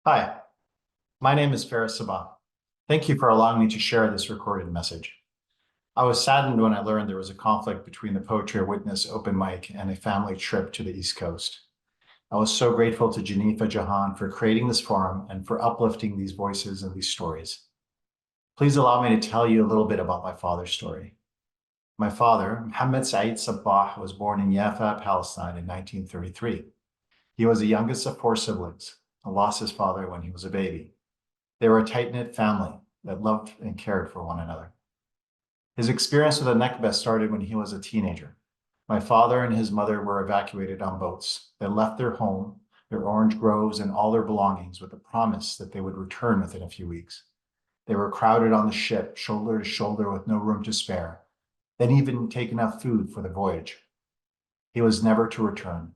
Hi, my name is Faris Sabah. Thank you for allowing me to share this recorded message. I was saddened when I learned there was a conflict between the Poetry Witness open mic and a family trip to the East Coast. I was so grateful to Janifa Jahan for creating this forum and for uplifting these voices and these stories. Please allow me to tell you a little bit about my father's story. My father, Mohammed Saeed Sabah, was born in Jaffa, Palestine in 1933. He was the youngest of four siblings and lost his father when he was a baby. They were a tight-knit family that loved and cared for one another. His experience with the Nakba started when he was a teenager. My father and his mother were evacuated on boats. They left their home, their orange groves, and all their belongings with the promise that they would return within a few weeks. They were crowded on the ship, shoulder to shoulder with no room to spare. They didn't even take enough food for the voyage. He was never to return.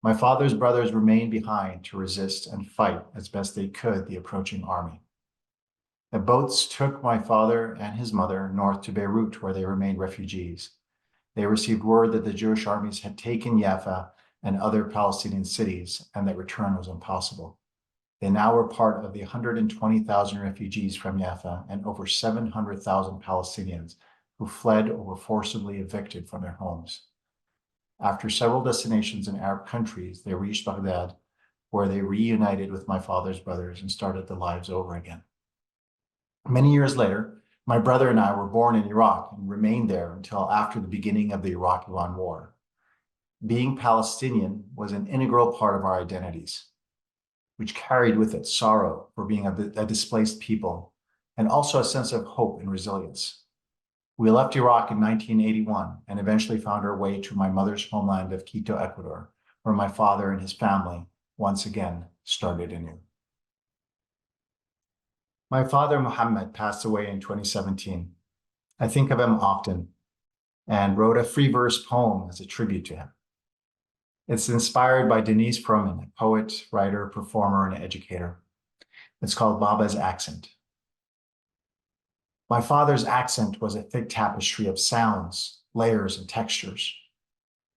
My father's brothers remained behind to resist and fight as best they could the approaching army. The boats took my father and his mother north to Beirut, where they remained refugees. They received word that the Jewish armies had taken Jaffa and other Palestinian cities, and that return was impossible. They now were part of the 120,000 refugees from Jaffa and over 700,000 Palestinians who fled or were forcibly evicted from their homes. After several destinations in Arab countries, they reached Baghdad, where they reunited with my father's brothers and started their lives over again. Many years later, my brother and I were born in Iraq and remained there until after the beginning of the Iraq-Iran War. Being Palestinian was an integral part of our identities, which carried with it sorrow for being a displaced people and also a sense of hope and resilience. We left Iraq in 1981 and eventually found our way to my mother's homeland of Quito, Ecuador, where my father and his family once again started anew. My father, Muhammad, passed away in 2017. I think of him often and wrote a free verse poem as a tribute to him. It's inspired by Denise Froman, a poet, writer, performer, and educator. It's called Baba's Accent. My father's accent was a thick tapestry of sounds, layers, and textures.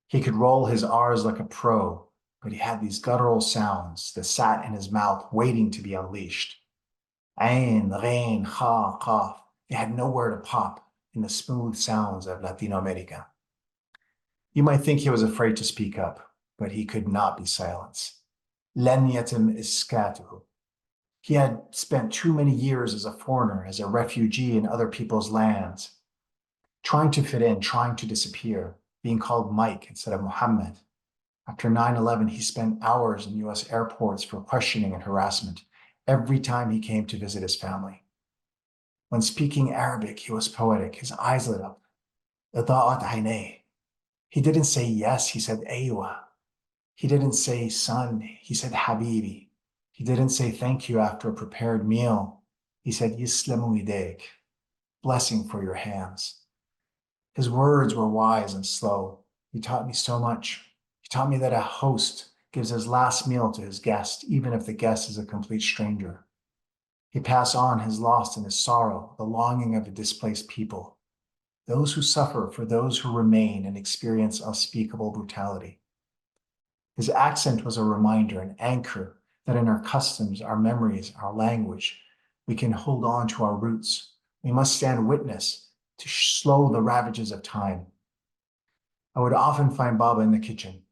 He could roll his R's like a pro, but he had these guttural sounds that sat in his mouth waiting to be unleashed. Ain, rein, ha, qaf. They had nowhere to pop in the smooth sounds of Latino America. You might think he was afraid to speak up, but he could not be silenced. Len yatim iskatuhu. He had spent too many years as a foreigner, as a refugee in other people's lands, trying to fit in, trying to disappear, being called Mike instead of Muhammad. After 9/11, he spent hours in US airports for questioning and harassment every time he came to visit his family. When speaking Arabic, he was poetic. His eyes lit up. إضاءت عينيه. He didn't say yes, he said aywa. He didn't say son, he said habibi. He didn't say thank you after a prepared meal. He said yislamu yadayk, blessing for your hands. His words were wise and slow. He taught me so much. He taught me that a host gives his last meal to his guest, even if the guest is a complete stranger. He passed on his loss and his sorrow, the longing of a displaced people, those who suffer for those who remain and experience unspeakable brutality. His accent was a reminder, an anchor, that in our customs, our memories, our language, we can hold on to our roots. We must stand witness to slow the ravages of time. I would often find Baba in the kitchen.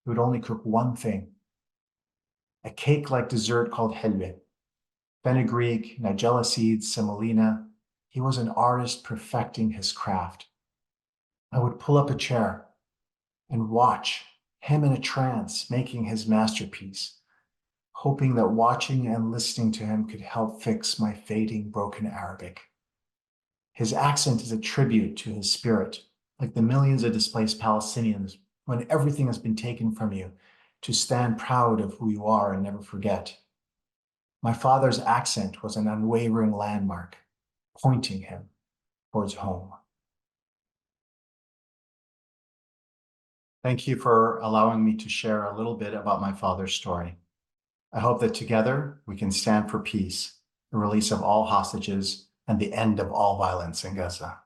He would only cook one thing, a cake-like dessert called helwe, fenugreek, nigella seeds, semolina. He was an artist perfecting his craft. I would pull up a chair and watch him in a trance making his masterpiece, hoping that watching and listening to him could help fix my fading, broken Arabic. His accent is a tribute to his spirit, like the millions of displaced Palestinians, when everything has been taken from you, to stand proud of who you are and never forget. My father's accent was an unwavering landmark, pointing him towards home. Thank you for allowing me to share a little bit about my father's story. I hope that together we can stand for peace, the release of all hostages, and the end of all violence in Gaza.